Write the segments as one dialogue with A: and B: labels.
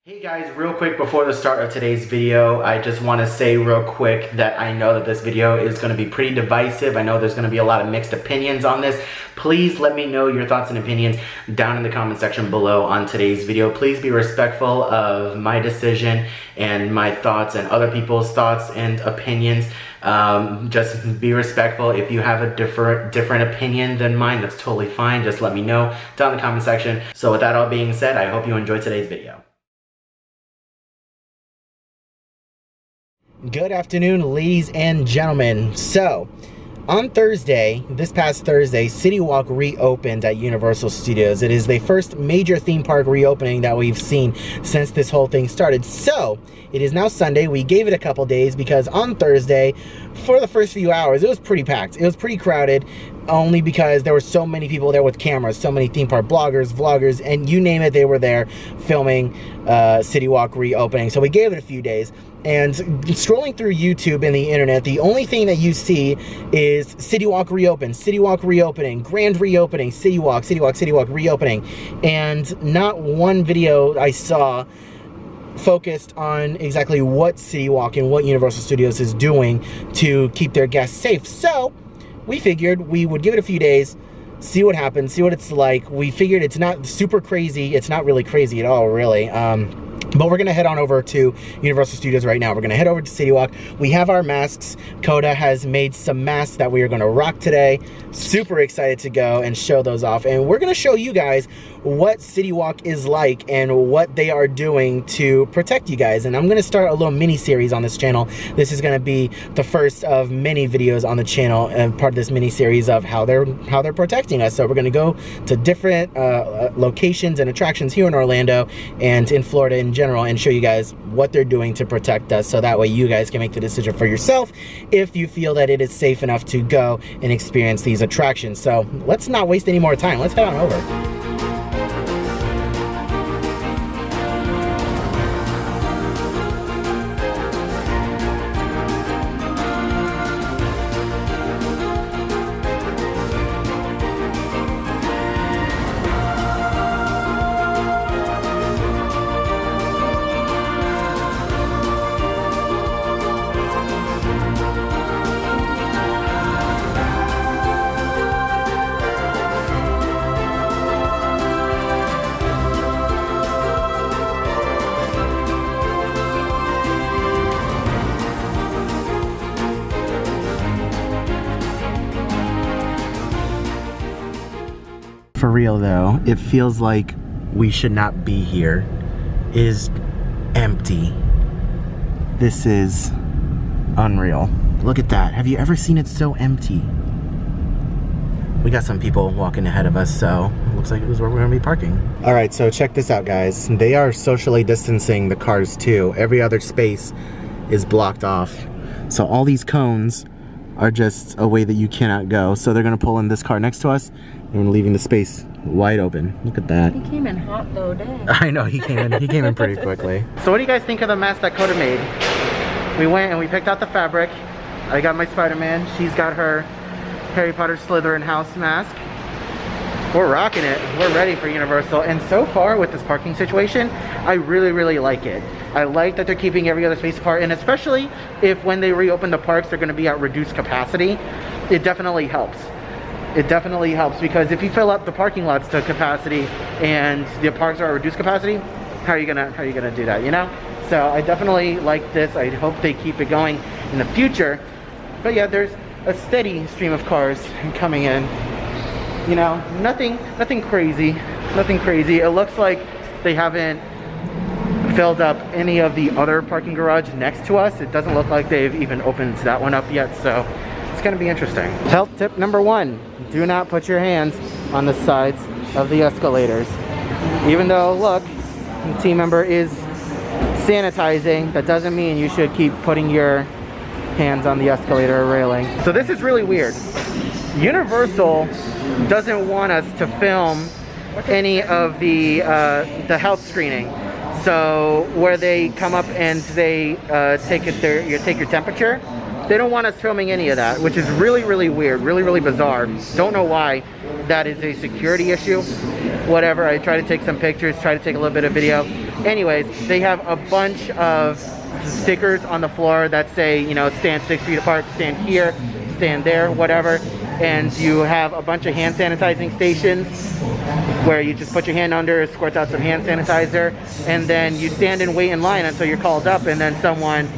A: Hey guys, real quick before the start of today's video, I just want to say real quick that I know that this video is going to be pretty divisive. I know there's going to be a lot of mixed opinions on this. Please let me know your thoughts and opinions down in the comment section below on today's video. Please be respectful of my decision and my thoughts and other people's thoughts and opinions. Just be respectful. If you have a different opinion than mine, that's totally fine. Just let me know down in the comment section. So with that all being said, I hope you enjoyed today's video. Good afternoon, ladies and gentlemen. So, on Thursday, this past Thursday, CityWalk reopened at Universal Studios. It is the first major theme park reopening that we've seen since this whole thing started. So, it is now Sunday. We gave it a couple days because on Thursday, for the first few hours, it was pretty packed. It was pretty crowded, only because there were so many people there with cameras, so many theme park bloggers, vloggers, and you name it, they were there filming CityWalk reopening. So we gave it a few days. And scrolling through YouTube and the internet, the only thing that you see is CityWalk reopen, CityWalk reopening, grand reopening, CityWalk, CityWalk, CityWalk reopening. And not one video I saw focused on exactly what CityWalk and what Universal Studios is doing to keep their guests safe. So we figured we would give it a few days, see what happens, see what it's like. We figured it's not super crazy. It's not really crazy at all, really. But we're going to head on over to Universal Studios right now. We're going to head over to CityWalk. We have our masks. Coda has made some masks that we are going to rock today. Super excited to go and show those off. And we're going to show you guys what CityWalk is like and what they are doing to protect you guys. And I'm going to start a little mini-series on this channel. This is going to be the first of many videos on the channel and part of this mini-series of how they're protecting us. So we're going to go to different locations and attractions here in Orlando and in Florida in general and show you guys what they're doing to protect us, so that way you guys can make the decision for yourself if you feel that it is safe enough to go and experience these attractions. So let's not waste any more time. Let's head on over. For real though, it feels like we should not be here. It is empty. This is unreal. Look at that. Have you ever seen it so empty? We got some people walking ahead of us, so it looks like it was where we're gonna be parking. All right, so check this out, guys. They are socially distancing the cars too. Every other space is blocked off. So all these cones are just a way that you cannot go. So they're gonna pull in this car next to us and we're leaving the space wide open. Look at that.
B: He came in hot though, dang.
A: I know, he came in pretty quickly. So what do you guys think of the mask that Coda made? We went and we picked out the fabric. I got my Spider-Man. She's got her Harry Potter Slytherin house mask. We're rocking it. We're ready for Universal. And so far with this parking situation, I really, really like it. I like that they're keeping every other space apart, and especially if when they reopen the parks, they're gonna be at reduced capacity. It definitely helps. It definitely helps, because if you fill up the parking lots to capacity and the parks are at reduced capacity, how are you gonna do that, you know? So I definitely like this. I hope they keep it going in the future. But yeah, there's a steady stream of cars coming in. You know, nothing crazy, nothing crazy. It looks like they haven't filled up any of the other parking garage next to us. It doesn't look like they've even opened that one up yet, so it's gonna be interesting. Health tip number 1, do not put your hands on the sides of the escalators. Even though, look, the team member is sanitizing, that doesn't mean you should keep putting your hands on the escalator or railing. So this is really weird. Universal doesn't want us to film any of the health screening. So where they come up and they take your temperature, They don't want us filming any of that, which is really, really weird, really, really bizarre. Don't know why that is a security issue. Whatever, I try to take some pictures, try to take a little bit of video. Anyways, they have a bunch of stickers on the floor that say, you know, stand 6 feet apart, stand here, stand there, whatever. And you have a bunch of hand sanitizing stations where you just put your hand under, it squirts out some hand sanitizer, and then you stand and wait in line until you're called up, and then someone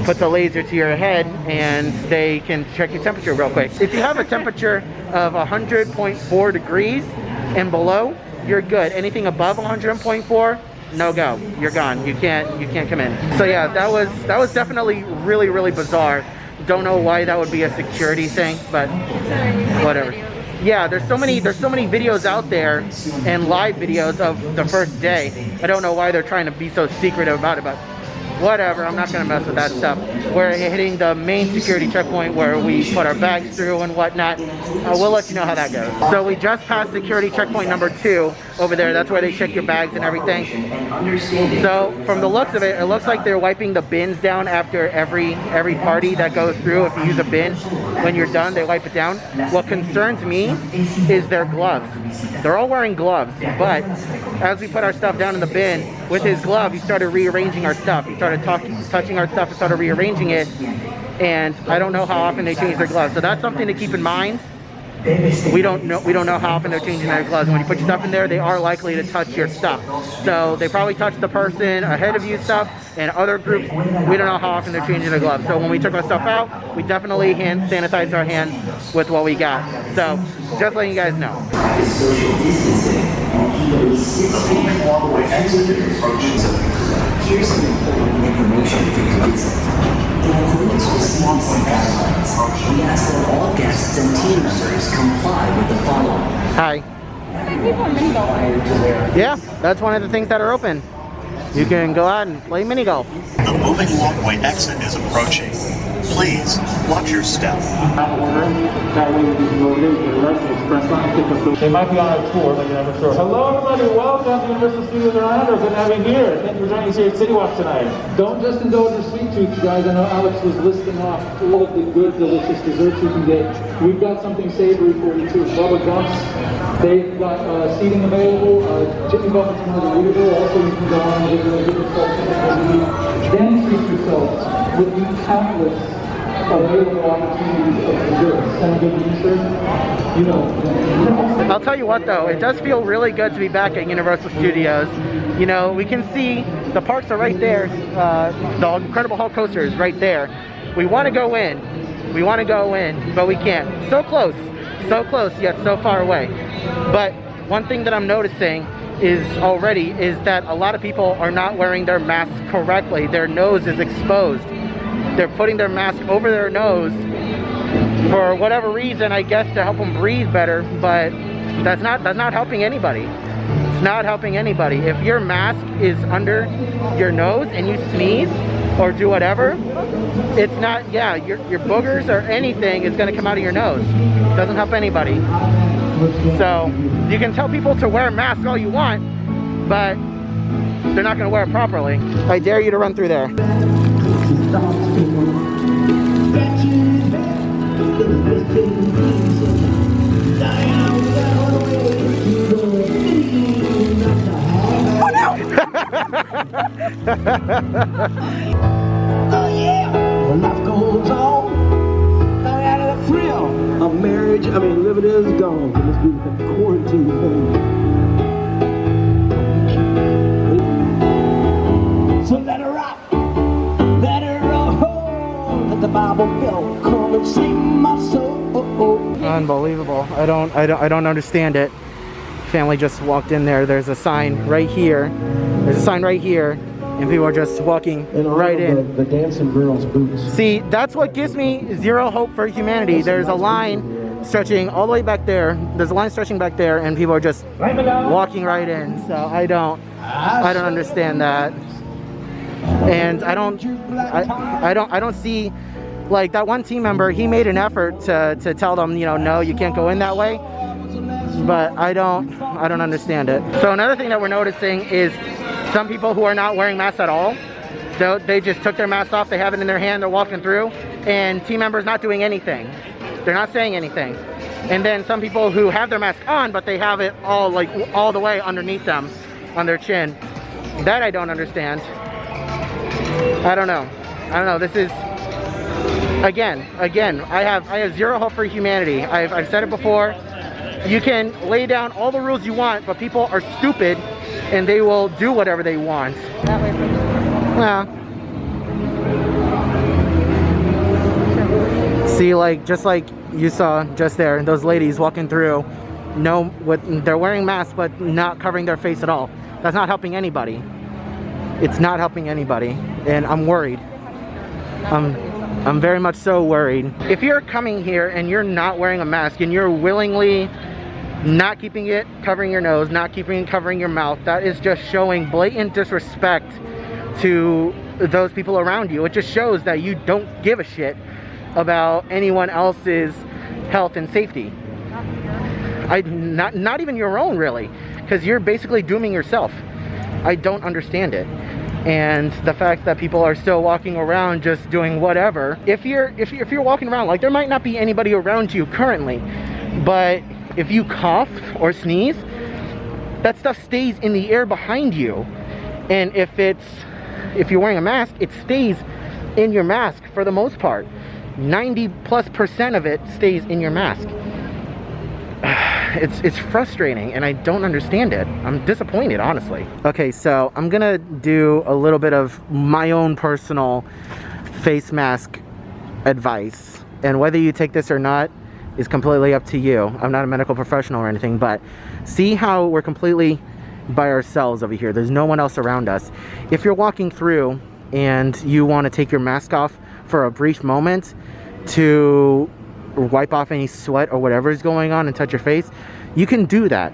A: puts a laser to your head and they can check your temperature real quick. If you have a temperature of 100.4 degrees and below, you're good. Anything above 100.4, no go. You're gone. You can't come in. So yeah, that was definitely really, really bizarre. Don't know why that would be a security thing, but whatever. Yeah, there's so many videos out there and live videos of the first day. I don't know why they're trying to be so secretive about it, but whatever, I'm not gonna mess with that stuff. We're hitting the main security checkpoint where we put our bags through and whatnot. We'll let you know how that goes. So we just passed security checkpoint number 2 over there. That's where they check your bags and everything. So from the looks of it, it looks like they're wiping the bins down after every party that goes through. If you use a bin, when you're done, they wipe it down. What concerns me is their gloves. They're all wearing gloves, but as we put our stuff down in the bin, with his glove, he started rearranging our stuff. He started touching our stuff and started rearranging it. And I don't know how often they change their gloves. So that's something to keep in mind. We don't know how often they're changing their gloves. When you put your stuff in there, they are likely to touch your stuff. So they probably touched the person ahead of you stuff, and other groups, we don't know how often they're changing their gloves. So when we took our stuff out, we definitely hand sanitized our hands with what we got. So just letting you guys know.
B: Social distancing and keep a 6 feet walkway exit approaches. Here's some important information for your visit. In accordance with CityWalk guidelines, we ask that all guests and team members comply with the following.
A: Hi. Yeah, that's one of the things that are open. You can go out and play mini golf.
C: The moving walkway exit is approaching. Please watch your step.
D: They might be on a tour, but you're never sure. Hello, everybody. Welcome to Universal Studios Orlando. Good to have you here. Thank you for joining us here at CityWalk tonight. Don't just indulge your sweet tooth, you guys. I know Alex was listing off all of the good, delicious desserts you can get. We've got something savory for you too. Bubba Gumps. They've got seating available. Chicken buckets from Margaritaville. Also, you can go on and get different stuff. Then treat yourselves with the countless available opportunities of desserts. Sound good to you, sir? You know.
A: I'll tell you what though, it does feel really good to be back at Universal Studios. You know, we can see the parks are right there. The Incredible Hulk coaster is right there. We want to go in. We want to go in, but we can't. So close, yet so far away. But one thing that I'm noticing is that a lot of people are not wearing their masks correctly. Their nose is exposed. They're putting their mask over their nose for whatever reason, I guess to help them breathe better, but that's not helping anybody. It's not helping anybody. If your mask is under your nose and you sneeze or do whatever, it's not, yeah, your boogers or anything is gonna come out of your nose. It doesn't help anybody. So you can tell people to wear masks all you want, but they're not gonna wear it properly. I dare you to run through there.
B: Oh no! Oh yeah! Well, life goes on. Out of the thrill of marriage. I mean, living is gone. Let's do the quarantine thing. So let her rock. Let her roll. Let the Bible go. Come and sing my soul.
A: Unbelievable. I don't understand it. Family just walked in there. There's a sign right here. There's a sign right here, and people are just walking right in.
D: The dancing girls' boots.
A: See, that's what gives me zero hope for humanity. There's a line stretching all the way back there. There's a line stretching back there, and people are just walking right in. So I don't understand that. And I don't see, like, that one team member, he made an effort to tell them, you know, no, you can't go in that way. But I don't understand it. So another thing that we're noticing is some people who are not wearing masks at all, they just took their mask off, they have it in their hand, they're walking through, and team members not doing anything. They're not saying anything. And then some people who have their mask on, but they have it all like all the way underneath them on their chin. That I don't understand. I don't know. This is again, I have zero hope for humanity. I've said it before. You can lay down all the rules you want, but people are stupid and they will do whatever they want.
E: That way.
A: Well, see, like just like you saw just there, those ladies walking through, they're wearing masks but not covering their face at all. That's not helping anybody. It's not helping anybody, and I'm worried. I'm very much so worried. If you're coming here and you're not wearing a mask and you're willingly not keeping it covering your nose, not keeping it covering your mouth, that is just showing blatant disrespect to those people around you. It just shows that you don't give a shit about anyone else's health and safety. Not even your own, really, because you're basically dooming yourself. I don't understand it. And the fact that people are still walking around just doing whatever. If you're walking around, like, there might not be anybody around you currently, but if you cough or sneeze, that stuff stays in the air behind you. And if you're wearing a mask, it stays in your mask for the most part. 90+% of it stays in your mask. It's frustrating, and I don't understand it. I'm disappointed, honestly. Okay, so I'm gonna do a little bit of my own personal face mask advice, and whether you take this or not is completely up to you. I'm not a medical professional or anything, but see how we're completely by ourselves over here. There's no one else around us. If you're walking through and you want to take your mask off for a brief moment to wipe off any sweat or whatever is going on and touch your face, you can do that.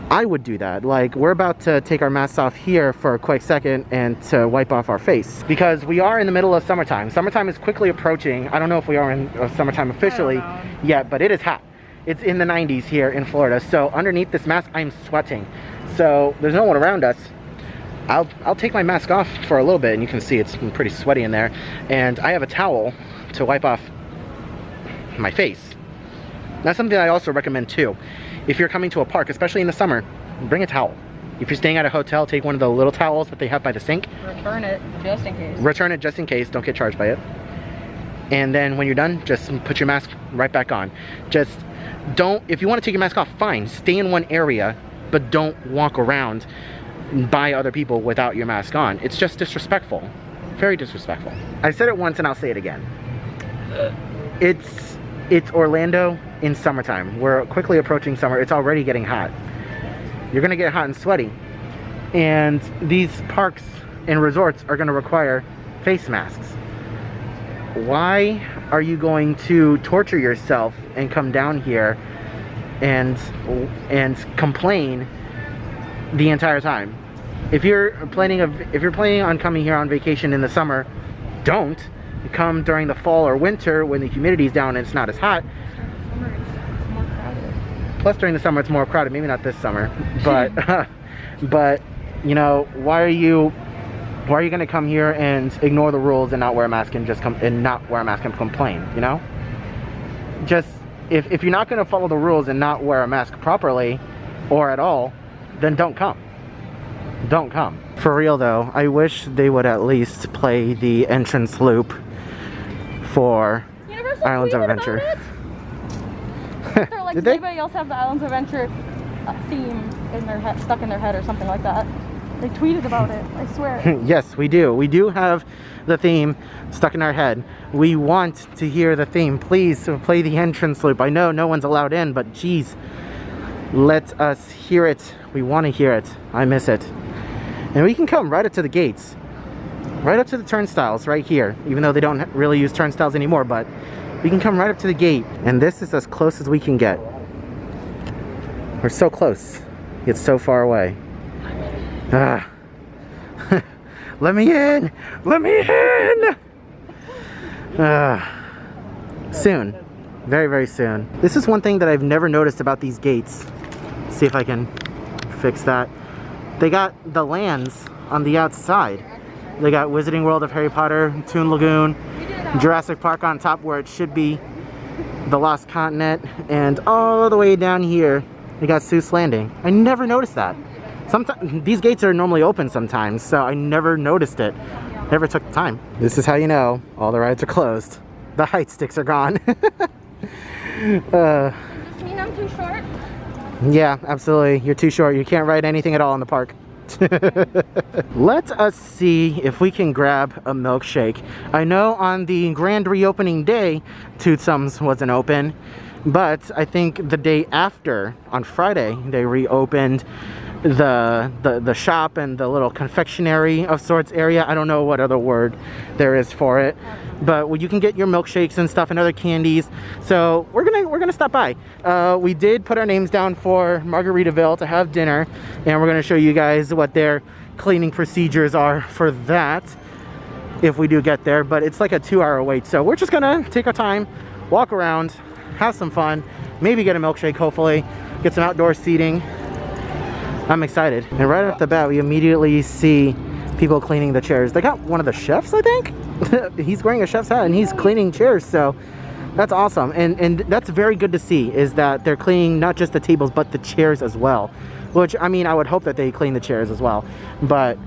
A: I would do that. Like, we're about to take our masks off here for a quick second and to wipe off our face, because we are in the middle of summertime. Summertime is quickly approaching. I don't know if we are in summertime officially yet, but it is hot. It's in the 90s here in Florida, so underneath this mask I'm sweating. So there's no one around us. I'll take my mask off for a little bit, and you can see it's pretty sweaty in there, and I have a towel to wipe off my face. That's something I also recommend too. If you're coming to a park, especially in the summer, bring a towel. If you're staying at a hotel, take one of the little towels that they have by the sink.
E: Return it just in case.
A: Return it just in case. Don't get charged by it. And then when you're done, just put your mask right back on. Just don't, if you want to take your mask off, fine. Stay in one area, but don't walk around by other people without your mask on. It's just disrespectful. Very disrespectful. I've said it once and I'll say it again. It's Orlando in summertime. We're quickly approaching summer. It's already getting hot. You're gonna get hot and sweaty. And these parks and resorts are gonna require face masks. Why are you going to torture yourself and come down here and complain the entire time? If you're planning on coming here on vacation in the summer, don't. Come during the fall or winter when the humidity's down and it's not as hot. Plus during the summer it's more crowded. Maybe not this summer, but but you know, why are you gonna come here and ignore the rules and not wear a mask and not wear a mask and complain? You know, just if you're not gonna follow the rules and not wear a mask properly or at all, then don't come. Don't come. For real though, I wish they would at least play the entrance loop for Islands of Adventure.
E: They're like,
A: Did
E: does
A: they?
E: anybody else have the Islands of Adventure theme in their head, stuck in their head or something like that? They tweeted about it, I swear.
A: Yes, we do. We do have the theme stuck in our head. We want to hear the theme. Please play the entrance loop. I know no one's allowed in, but geez, let us hear it. We want to hear it. I miss it. And we can come right up to the gates. Right up to the turnstiles right here, even though they don't really use turnstiles anymore, but we can come right up to the gate, and this is as close as we can get. We're so close, yet so far away. Ah. Let me in! Let me in! Soon. Very, very soon. This is one thing that I've never noticed about these gates. See if I can fix that. They got the lands on the outside. They got Wizarding World of Harry Potter, Toon Lagoon, Jurassic Park on top where it should be, the Lost Continent, and all the way down here you got Seuss Landing. I never noticed that. Sometimes these gates are normally open sometimes, so I never noticed it. Never took the time. This is how you know all the rides are closed. The height sticks are gone.
E: Does this mean I'm too short?
A: Yeah, absolutely. You're too short. You can't ride anything at all in the park. Let us see if we can grab a milkshake. I know on the grand reopening day, Twosomes wasn't open, but I think the day after, on Friday, they reopened the shop and the little confectionery of sorts area. I don't know what other word there is for it, but you can get your milkshakes and stuff and other candies. So we're gonna stop by. We did put our names down for Margaritaville to have dinner, and we're gonna show you guys what their cleaning procedures are for that if we do get there. But it's like a 2-hour wait, so we're just gonna take our time, walk around, have some fun, maybe get a milkshake, hopefully get some outdoor seating. I'm excited. And right off the bat, we immediately see people cleaning the chairs. They got one of the chefs, I think. He's wearing a chef's hat and he's cleaning chairs, so that's awesome. And that's very good to see, is that they're cleaning not just the tables but the chairs as well, which, I mean, I would hope that they clean the chairs as well, but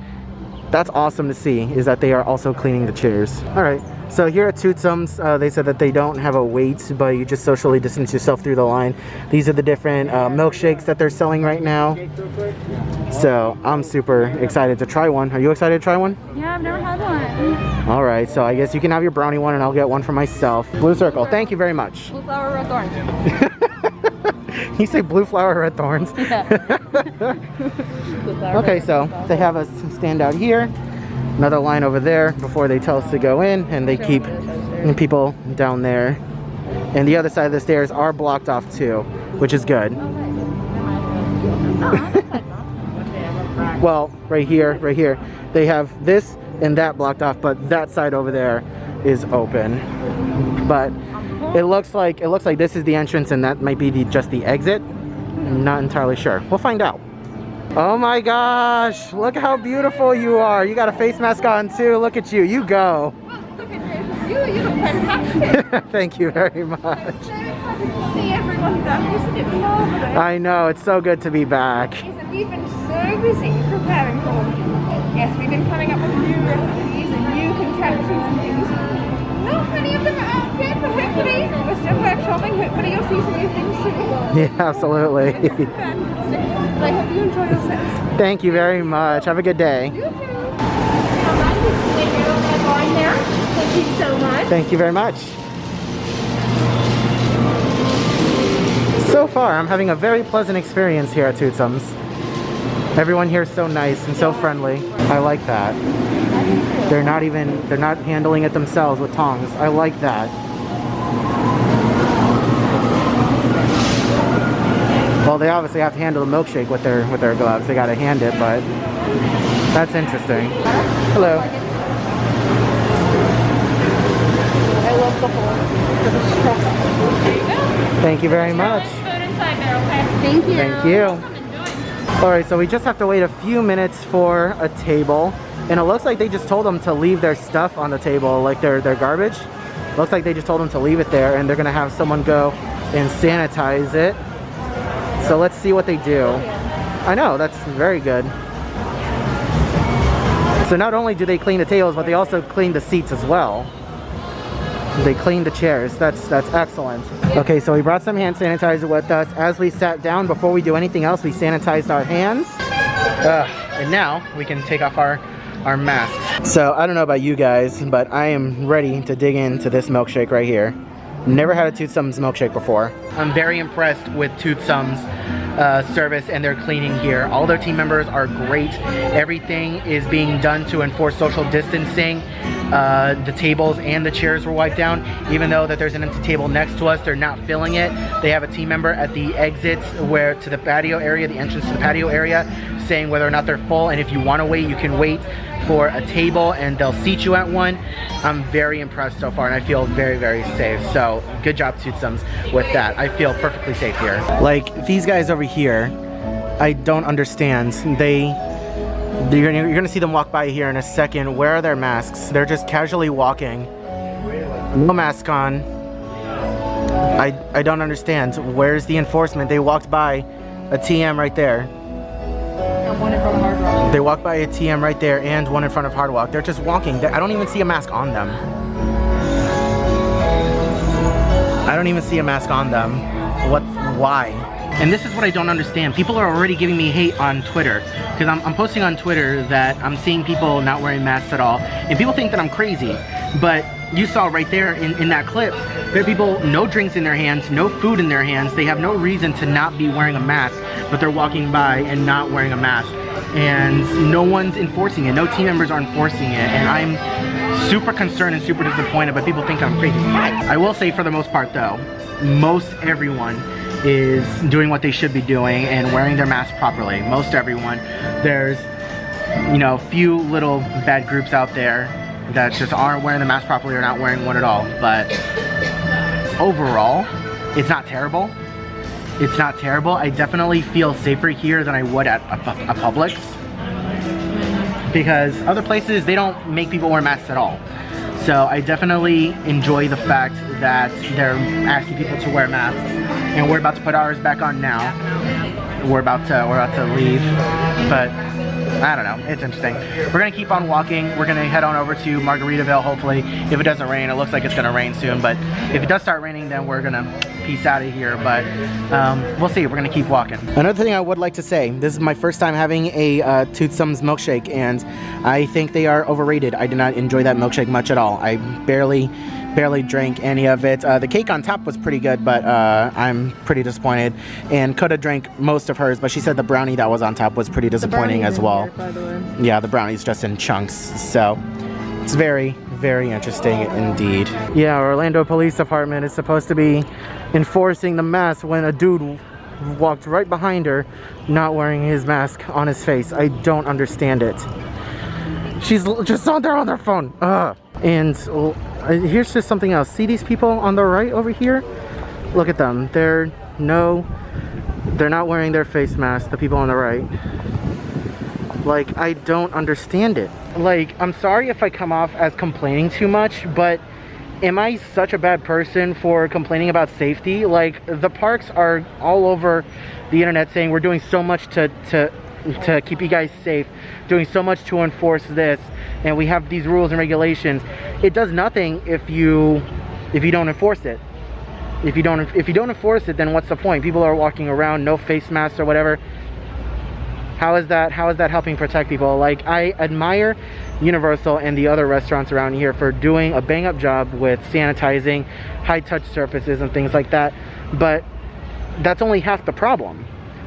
A: that's awesome to see, is that they are also cleaning the chairs. All right, so here at Twosomes, they said that they don't have a wait, but you just socially distance yourself through the line. These are the different milkshakes that they're selling right now. So I'm super excited to try one. Are you excited to try one?
E: Yeah, I've never had one.
A: All right, so I guess you can have your brownie one and I'll get one for myself. Blue circle, thank you very much.
E: Blue flower, red thorns.
A: You say blue flower, red thorns?
E: Yeah.
A: Okay, so they have us stand out here. Another line over there before they tell us to go in, and they keep people down there. And the other side of the stairs are blocked off too, which is good. Well, right here, they have this and that blocked off, but that side over there is open. But it looks like this is the entrance, and that might be just the exit. I'm not entirely sure. We'll find out. Oh my gosh, look how beautiful you are. You got a face mask on too. Look at you. You go.
E: Well, look at you. You look fantastic.
A: Thank you very much.
E: I'm so excited to see everyone back. Isn't it marvelous?
A: I know, it's so good to be back.
E: Isn't we've been so busy preparing for them. Yes, we've been coming up with new recipes and new contraptions and things. Not many of them are out yet, but hopefully we're still workshopping. Hopefully you'll see some new things soon.
A: Yeah, absolutely.
E: Fantastic. But I hope you enjoy yourselves.
A: Thank you very much. Have a good day.
E: You too.
F: Thank you so much.
A: Thank you very much. So far, I'm having a very pleasant experience here at Twosomes. Everyone here is so nice and so friendly. I like that. They're not handling it themselves with tongs. I like that. Well, they obviously have to handle the milkshake with their gloves. They gotta hand it, but that's interesting. Hello.
E: I love the whole. There you go.
A: Thank you very much.
E: Food inside there, okay? Thank you.
A: Thank you. Alright, so we just have to wait a few minutes for a table. And it looks like they just told them to leave their stuff on the table, like their garbage. Looks like they just told them to leave it there, and they're gonna have someone go and sanitize it. So let's see what they do. I know, that's very good. So not only do they clean the tables, but they also clean the seats as well. They clean the chairs. That's excellent. Okay, so we brought some hand sanitizer with us. As we sat down, before we do anything else, we sanitized our hands. And now we can take off our masks. So I don't know about you guys, but I am ready to dig into this milkshake right here. Never had a Twosomes milkshake before. I'm very impressed with Twosomes service and their cleaning here. All their team members are great. Everything is being done to enforce social distancing. The tables and the chairs were wiped down. Even though that there's an empty table next to us, they're not filling it. They have a team member at the exits to the patio area, the entrance to the patio area, saying whether or not they're full, and if you want to wait, you can wait for a table and they'll seat you at one. I'm very impressed so far, and I feel very, very safe. So good job, Twosomes, with that. I feel perfectly safe here. Like these guys over here, I don't understand. You're gonna see them walk by here in a second. Where are their masks? They're just casually walking. No mask on. I don't understand. Where's the enforcement? They walked by a TM right there.
E: And one in front of Hard Rock.
A: They walked by a TM right there and one in front of Hard Rock. They're just walking. I don't even see a mask on them. I don't even see a mask on them. Why? And this is what I don't understand. People are already giving me hate on Twitter because I'm posting on Twitter that I'm seeing people not wearing masks at all, and people think that I'm crazy. But you saw right there in that clip, there are people, no drinks in their hands, no food in their hands. They have no reason to not be wearing a mask, but they're walking by and not wearing a mask. And no one's enforcing it. No team members are enforcing it. And I'm super concerned and super disappointed, but people think I'm crazy. I will say for the most part though, most everyone is doing what they should be doing and wearing their mask properly. Most everyone. There's, you know, few little bad groups out there that just aren't wearing the mask properly or not wearing one at all. But overall, it's not terrible. It's not terrible. I definitely feel safer here than I would at a Publix. Because other places, they don't make people wear masks at all. So I definitely enjoy the fact that they're asking people to wear masks. And we're about to put ours back on now. We're about to leave. But I don't know, it's interesting. We're gonna keep on walking. We're gonna head on over to Margaritaville, hopefully. If it doesn't rain, it looks like it's gonna rain soon, but if it does start raining, then we're gonna peace out of here, but we'll see. We're gonna keep walking. Another thing I would like to say, this is my first time having a Twosomes milkshake, and I think they are overrated. I did not enjoy that milkshake much at all. I barely drank any of it. The cake on top was pretty good, but I'm pretty disappointed. And could have drank most of hers, but she said the brownie that was on top was pretty disappointing as well.
E: Here, by the way.
A: Yeah, the brownie's just in chunks, so it's very interesting indeed. Yeah, Orlando Police Department is supposed to be enforcing the mask when a dude walked right behind her not wearing his mask on his face. I don't understand it. She's just on there on their phone. Ugh. And here's just something else. See these people on the right over here? Look at them. They're not wearing their face masks, the people on the right. Like, I don't understand it. Like, I'm sorry if I come off as complaining too much, but am I such a bad person for complaining about safety? Like, the parks are all over the internet saying we're doing so much to keep you guys safe, doing so much to enforce this, and we have these rules and regulations. It does nothing if you don't enforce it. If you don't enforce it, then what's the point? People are walking around no face masks or whatever. How is that helping protect people? Like, I admire Universal and the other restaurants around here for doing a bang-up job with sanitizing, high-touch surfaces and things like that, but that's only half the problem.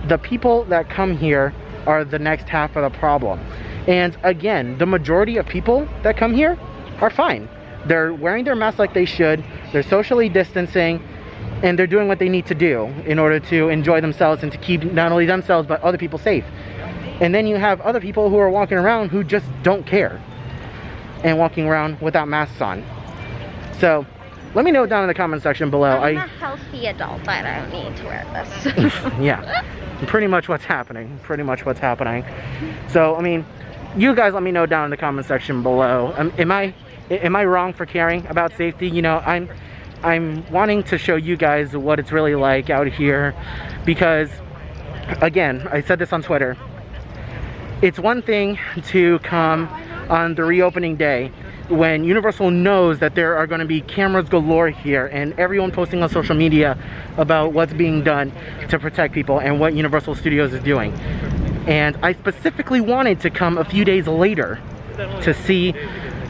A: The people that come here are the next half of the problem. And again, the majority of people that come here are fine. They're wearing their masks like they should, they're socially distancing, and they're doing what they need to do in order to enjoy themselves and to keep not only themselves but other people safe. And then you have other people who are walking around who just don't care and walking around without masks on. So let me know down in the comment section below.
F: I'm a healthy adult. I don't need to wear this.
A: Yeah, pretty much what's happening. So, I mean, you guys let me know down in the comment section below. Am I wrong for caring about safety? You know, I'm wanting to show you guys what it's really like out here, because again, I said this on Twitter. It's one thing to come on the reopening day when Universal knows that there are going to be cameras galore here and everyone posting on social media about what's being done to protect people and what Universal Studios is doing. And I specifically wanted to come a few days later to see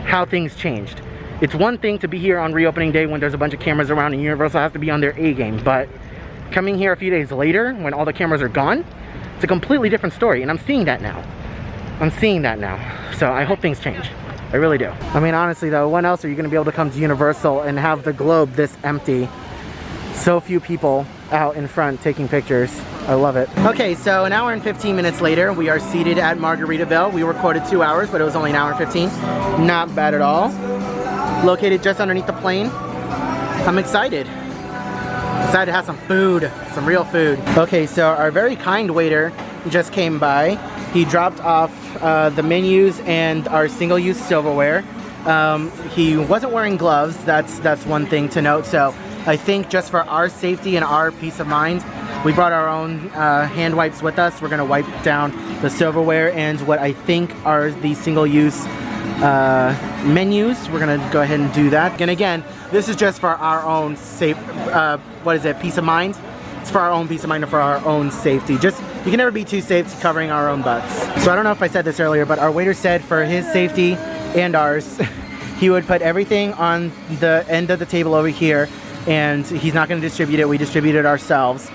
A: how things changed. It's one thing to be here on reopening day when there's a bunch of cameras around and Universal has to be on their A game, but coming here a few days later when all the cameras are gone, it's a completely different story, and I'm seeing that now. So I hope things change. I really do. I mean, honestly though, when else are you gonna be able to come to Universal and have the globe this empty? So few people out in front taking pictures. I love it. Okay, so an hour and 15 minutes later, we are seated at Margaritaville. We were quoted 2 hours, but it was only an hour and 15. Not bad at all. Located just underneath the plane. I'm excited. Excited to have some food, some real food. Okay, so our very kind waiter just came by. He dropped off the menus and our single-use silverware. He wasn't wearing gloves. That's one thing to note. So I think just for our safety and our peace of mind, we brought our own hand wipes with us. We're gonna wipe down the silverware and what I think are the single-use menus. We're gonna go ahead and do that. And again, this is just for our own safe, peace of mind. It's for our own peace of mind and for our own safety. Just, you can never be too safe covering our own butts. So I don't know if I said this earlier, but our waiter said for his safety and ours, he would put everything on the end of the table over here, and he's not gonna distribute it. We distribute it ourselves.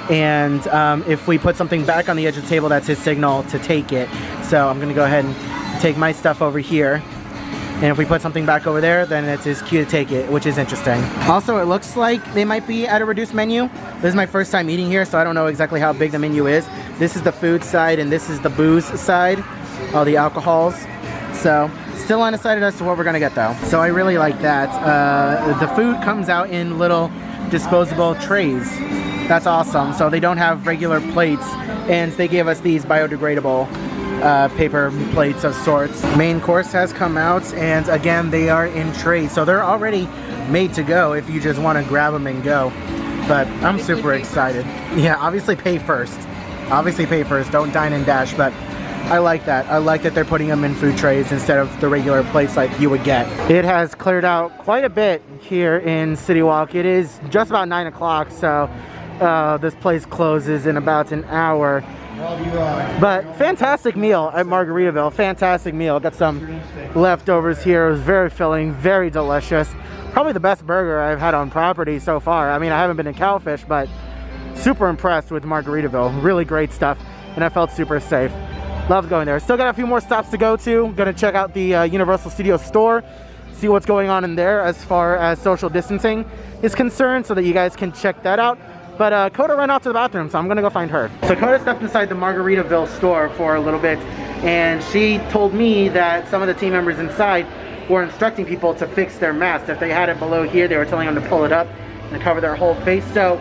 A: And if we put something back on the edge of the table, that's his signal to take it. So I'm gonna go ahead and take my stuff over here. And if we put something back over there, then it's his cue to take it, which is interesting. Also, it looks like they might be at a reduced menu. This is my first time eating here, so I don't know exactly how big the menu is. This is the food side, and this is the booze side, all the alcohols. So, still undecided as to what we're gonna get though. So I really like that. The food comes out in little disposable trays. That's awesome. So they don't have regular plates, and they gave us these biodegradable paper plates of sorts. Main course has come out, and again, they are in trays, so they're already made to go if you just want to grab them and go. But I'm super excited. Yeah, obviously pay first. Obviously pay first, don't dine and dash, but I like that. I like that they're putting them in food trays instead of the regular plates like you would get. It has cleared out quite a bit here in CityWalk. It is just about 9 o'clock, so this place closes in about an hour. But fantastic meal at Margaritaville. Fantastic meal. Got some leftovers here. It was very filling, very delicious. Probably the best burger I've had on property so far. I mean, I haven't been in Cowfish, but super impressed with Margaritaville. Really great stuff, and I felt super safe. Loved going there. Still got a few more stops to go to. Gonna check out the Universal Studios store, see what's going on in there as far as social distancing is concerned, so that you guys can check that out. But Coda ran out to the bathroom, so I'm gonna go find her. So Coda stepped inside the Margaritaville store for a little bit, and she told me that some of the team members inside were instructing people to fix their masks. If they had it below here, they were telling them to pull it up and to cover their whole face. So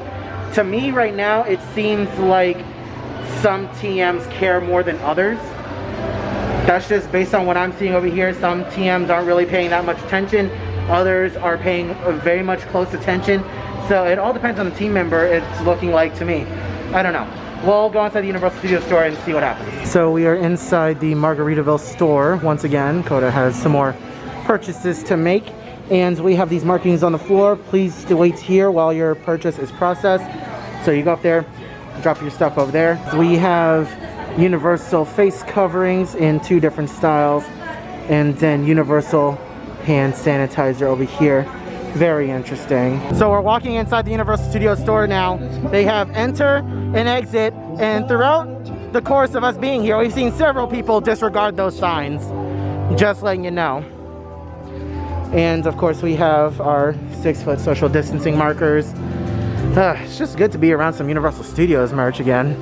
A: to me right now, it seems like some TMs care more than others. That's just based on what I'm seeing over here. Some TMs aren't really paying that much attention. Others are paying very much close attention. So it all depends on the team member, it's looking like to me. I don't know. We'll go inside the Universal Studios store and see what happens. So we are inside the Margaritaville store. Once again, Coda has some more purchases to make. And we have these markings on the floor. Please wait here while your purchase is processed. So you go up there, drop your stuff over there. We have Universal face coverings in 2 different styles. And then Universal hand sanitizer over here. Very interesting. So we're walking inside the Universal Studios store now. They have enter and exit, and throughout the course of us being here, we've seen several people disregard those signs. Just letting you know. And of course we have our 6-foot social distancing markers. It's just good to be around some Universal Studios merch again.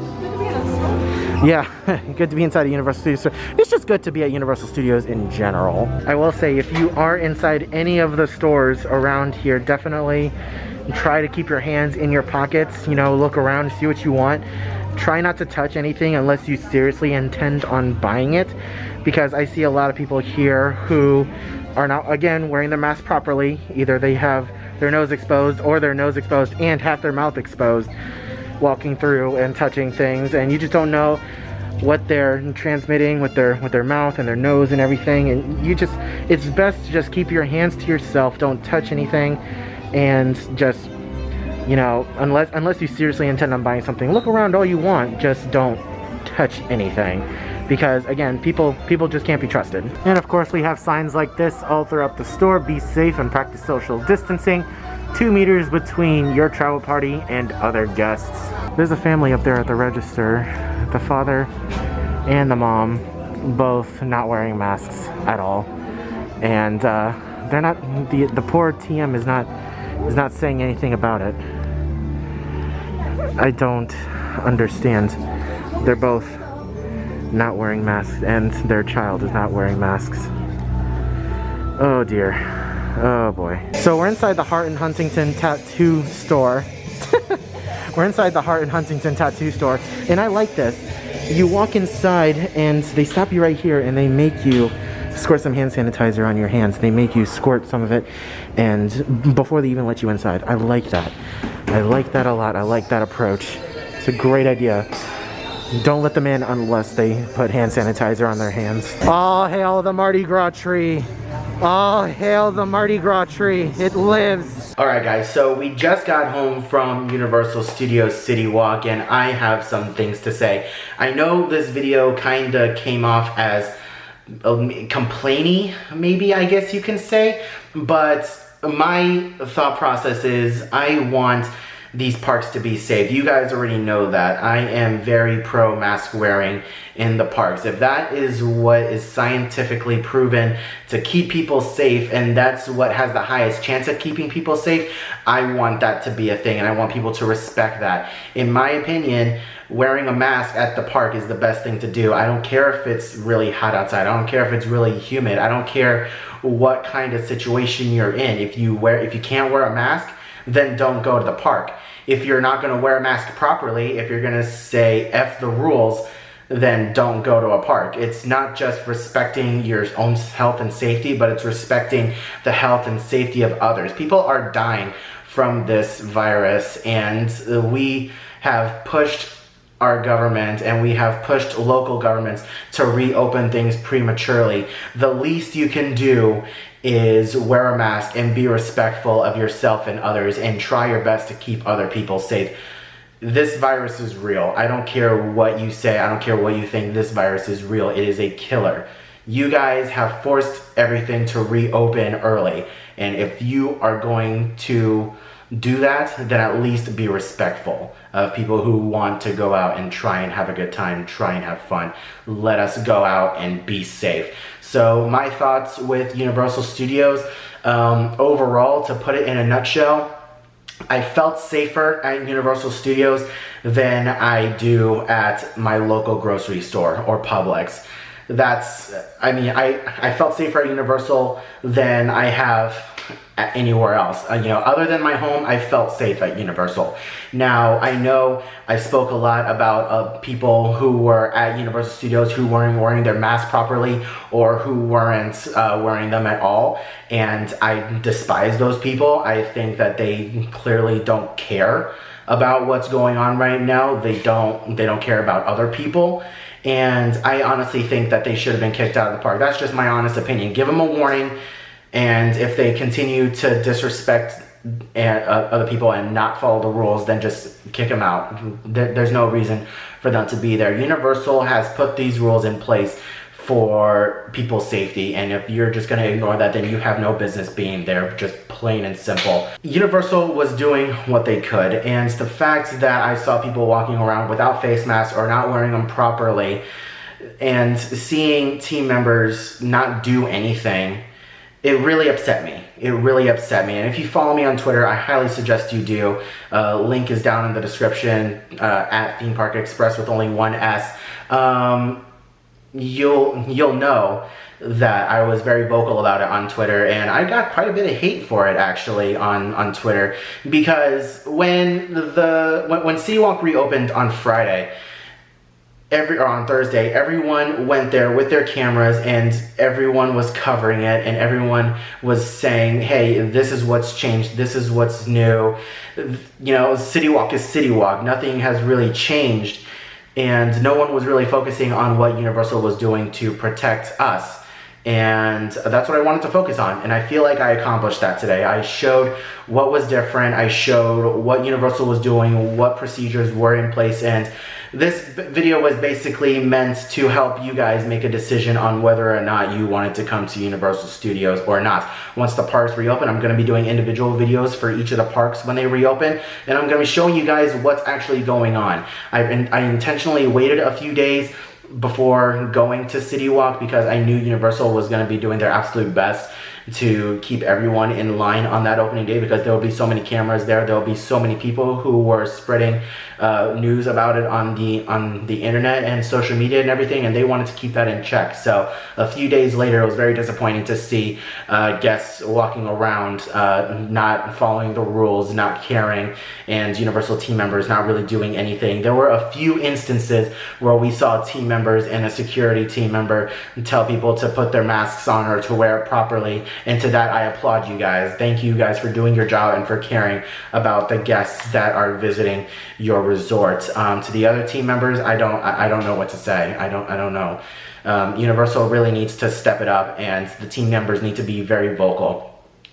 A: Yeah, good to be inside a Universal Studios store. It's just good to be at Universal Studios in general. I will say, if you are inside any of the stores around here, definitely try to keep your hands in your pockets. You know, look around, see what you want. Try not to touch anything unless you seriously intend on buying it, because I see a lot of people here who are not, again, wearing their mask properly. Either they have their nose exposed or their nose exposed and half their mouth exposed, walking through and touching things, and you just don't know what they're transmitting with their mouth and their nose and everything. And you just, it's best to just keep your hands to yourself. Don't touch anything, and just, you know, unless you seriously intend on buying something, look around all you want, just don't touch anything, because again, people just can't be trusted. And of course we have signs like this all throughout the store: be safe and practice social distancing, 2 meters between your travel party and other guests. There's a family up there at the register, the father and the mom, both not wearing masks at all, and they're not, the poor TM is not saying anything about it. I don't understand. They're both not wearing masks, and their child is not wearing masks. Oh dear. Oh boy. So we're inside the Hart and Huntington tattoo store. We're inside the Hart and Huntington tattoo store, and I like this. You walk inside and they stop you right here and they make you squirt some hand sanitizer on your hands. They make you squirt some of it and before they even let you inside. I like that. I like that a lot. I like that approach. It's a great idea. Don't let them in unless they put hand sanitizer on their hands. All hail the Mardi Gras tree. All hail the Mardi Gras tree. It lives. All right, guys, so we just got home from Universal Studios CityWalk, and I have some things to say. I know this video kind of came off as complainy, maybe, I guess you can say, but my thought process is I want these parks to be safe. You guys already know that. I am very pro mask wearing in the parks. If that is what is scientifically proven to keep people safe, and that's what has the highest chance of keeping people safe, I want that to be a thing, and I want people to respect that. In my opinion, wearing a mask at the park is the best thing to do. I don't care if it's really hot outside. I don't care if it's really humid. I don't care what kind of situation you're in. If you can't wear a mask, then don't go to the park. If you're not going to wear a mask properly, if you're going to say F the rules, then don't go to a park. It's not just respecting your own health and safety, but it's respecting the health and safety of others. People are dying from this virus, and we have pushed our government and we have pushed local governments to reopen things prematurely. The least you can do is wear a mask and be respectful of yourself and others and try your best to keep other people safe. This virus is real. I don't care what you say. I don't care what you think. This virus is real. It is a killer. You guys have forced everything to reopen early. And if you are going to do that, then at least be respectful of people who want to go out and try and have a good time, try and have fun. Let us go out and be safe. So my thoughts with Universal Studios, overall, to put it in a nutshell, I felt safer at Universal Studios than I do at my local grocery store or Publix. I felt safer at Universal than I have anywhere else. Other than my home, I felt safe at Universal. Now, I know I spoke a lot about people who were at Universal Studios who weren't wearing their mask properly or who weren't wearing them at all, and I despise those people. I think that they clearly don't care about what's going on right now. They don't care about other people. And I honestly think that they should have been kicked out of the park. That's just my honest opinion. Give them a warning. And if they continue to disrespect other people and not follow the rules, then just kick them out. There's no reason for them to be there. Universal has put these rules in place for people's safety, and if you're just going to ignore that, then you have no business being there, just plain and simple. Universal was doing what they could, and the fact that I saw people walking around without face masks or not wearing them properly, and seeing team members not do anything, it really upset me. It really upset me. And if you follow me on Twitter, I highly suggest you do. Link is down in the description, at Theme Park Express with only one S. You'll know that I was very vocal about it on Twitter, and I got quite a bit of hate for it actually on Twitter, because when CityWalk reopened on Friday, on Thursday, everyone went there with their cameras and everyone was covering it and everyone was saying, hey, this is what's changed, this is what's new. CityWalk is CityWalk. Nothing has really changed, and no one was really focusing on what Universal was doing to protect us. And that's what I wanted to focus on, and I feel like I accomplished that today. I showed what was different, I showed what Universal was doing, what procedures were in place, and this video was basically meant to help you guys make a decision on whether or not you wanted to come to Universal Studios or not. Once the parks reopen, I'm going to be doing individual videos for each of the parks when they reopen, and I'm going to be showing you guys what's actually going on. I intentionally waited a few days before going to CityWalk because I knew Universal was going to be doing their absolute best to keep everyone in line on that opening day, because there will be so many cameras there. There will be so many people who were spreading news about it on the internet and social media and everything, and they wanted to keep that in check. So a few days later, it was very disappointing to see guests walking around not following the rules, not caring, and Universal team members not really doing anything. There were a few instances where we saw team members and a security team member tell people to put their masks on or to wear it properly, and to that I applaud you guys. Thank you guys for doing your job and for caring about the guests that are visiting your resort. To the other team members, I don't know what to say. I don't know. Universal really needs to step it up, and the team members need to be very vocal.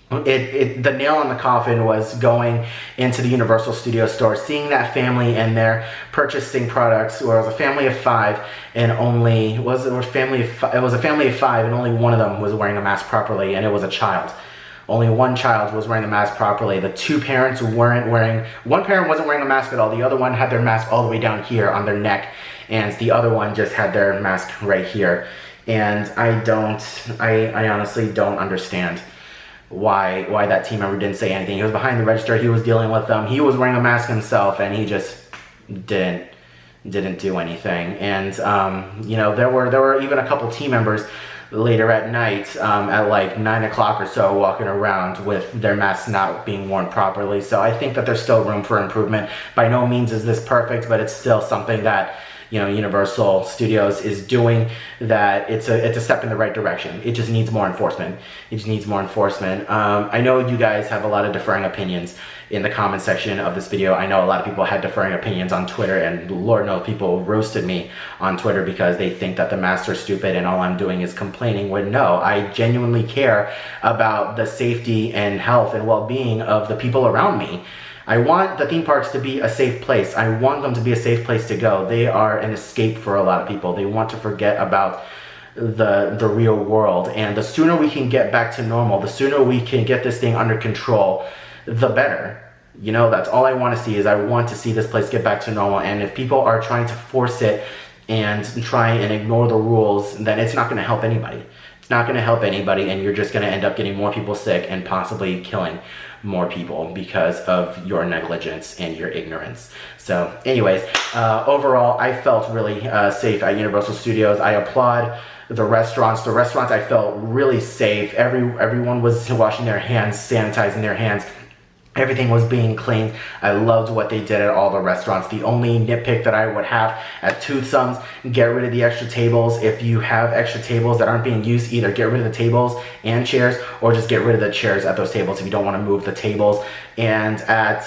A: The nail in the coffin was going into the Universal Studio store, seeing that family and they're purchasing products where it was a family of 5 and only it was a family of 5 and only one of them was wearing a mask properly, and it was a child. Only one child was wearing the mask properly. The two parents weren't wearing, one parent wasn't wearing a mask at all. The other one had their mask all the way down here on their neck, and the other one just had their mask right here. And I honestly don't understand why that team member didn't say anything. He was behind the register, he was dealing with them, he was wearing a mask himself, and he just didn't do anything. And you know, there were even a couple team members later at night at like 9 o'clock or so walking around with their masks not being worn properly. So I think that there's still room for improvement. By no means is this perfect, but it's still something that, you know, Universal Studios is doing, that it's a step in the right direction. It just needs more enforcement. It just needs more enforcement. I know you guys have a lot of differing opinions in the comment section of this video. I know a lot of people had differing opinions on Twitter, and Lord knows people roasted me on Twitter because they think that the masks are stupid and all I'm doing is complaining, when no, I genuinely care about the safety and health and well-being of the people around me. I want the theme parks to be a safe place. I want them to be a safe place to go. They are an escape for a lot of people. They want to forget about the real world. And the sooner we can get back to normal, the sooner we can get this thing under control, the better. You know, that's all I want to see, is I want to see this place get back to normal. And if people are trying to force it and try and ignore the rules, then it's not going to help anybody. It's not going to help anybody, and you're just going to end up getting more people sick and possibly killing more people because of your negligence and your ignorance. So anyways, overall, I felt really safe at Universal Studios. I applaud the restaurants. The restaurants, I felt really safe. Everyone was washing their hands, sanitizing their hands. Everything was being cleaned. I loved what they did at all the restaurants. The only nitpick that I would have at Twosomes, get rid of the extra tables. If you have extra tables that aren't being used, either get rid of the tables and chairs, or just get rid of the chairs at those tables if you don't want to move the tables. And at,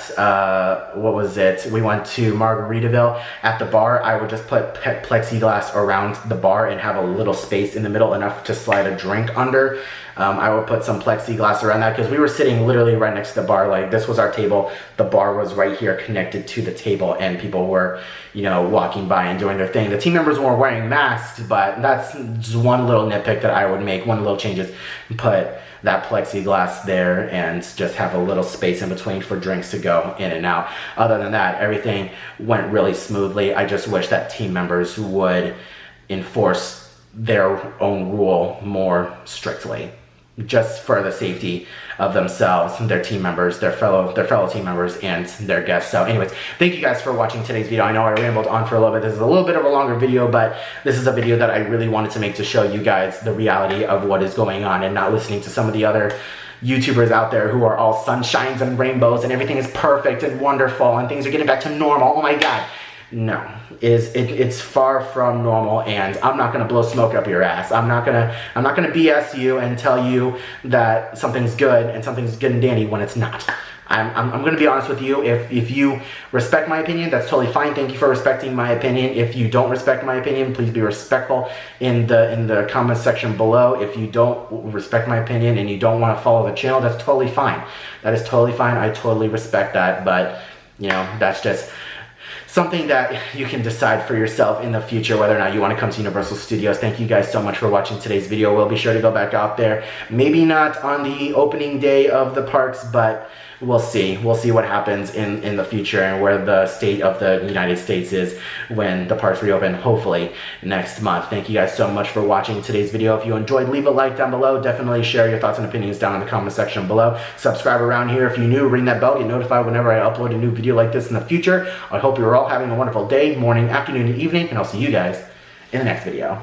A: what was it? We went to Margaritaville. At the bar, I would just put plexiglass around the bar and have a little space in the middle, enough to slide a drink under. I would put some plexiglass around that, because we were sitting literally right next to the bar. Like, this was our table, the bar was right here connected to the table, and people were, you know, walking by and doing their thing. The team members weren't wearing masks, but that's just one little nitpick that I would make, one little changes. Put that plexiglass there and just have a little space in between for drinks to go in and out. Other than that, everything went really smoothly. I just wish that team members would enforce their own rule more strictly, just for the safety of themselves, their team members, their fellow team members, and their guests. So anyways, thank you guys for watching today's video. I know I rambled on for a little bit. This is a little bit of a longer video, but this is a video that I really wanted to make to show you guys the reality of what is going on, and not listening to some of the other YouTubers out there who are all sunshines and rainbows and everything is perfect and wonderful and things are getting back to normal. Oh my God. No, it's far from normal, and I'm not gonna blow smoke up your ass. I'm not gonna BS you and tell you that something's good and something's good and dandy when it's not. I'm gonna be honest with you. If you respect my opinion, that's totally fine. Thank you for respecting my opinion. If you don't respect my opinion, please be respectful in the comment section below. If you don't respect my opinion and you don't want to follow the channel, that's totally fine. That is totally fine. I totally respect that, but you know, that's just something that you can decide for yourself in the future whether or not you want to come to Universal Studios. Thank you guys so much for watching today's video. We'll be sure to go back out there. Maybe not on the opening day of the parks, but we'll see. We'll see what happens in the future and where the state of the United States is when the parks reopen, hopefully next month. Thank you guys so much for watching today's video. If you enjoyed, leave a like down below. Definitely share your thoughts and opinions down in the comment section below. Subscribe around here if you're new. Ring that bell. Get notified whenever I upload a new video like this in the future. I hope you're all having a wonderful day, morning, afternoon, and evening, and I'll see you guys in the next video.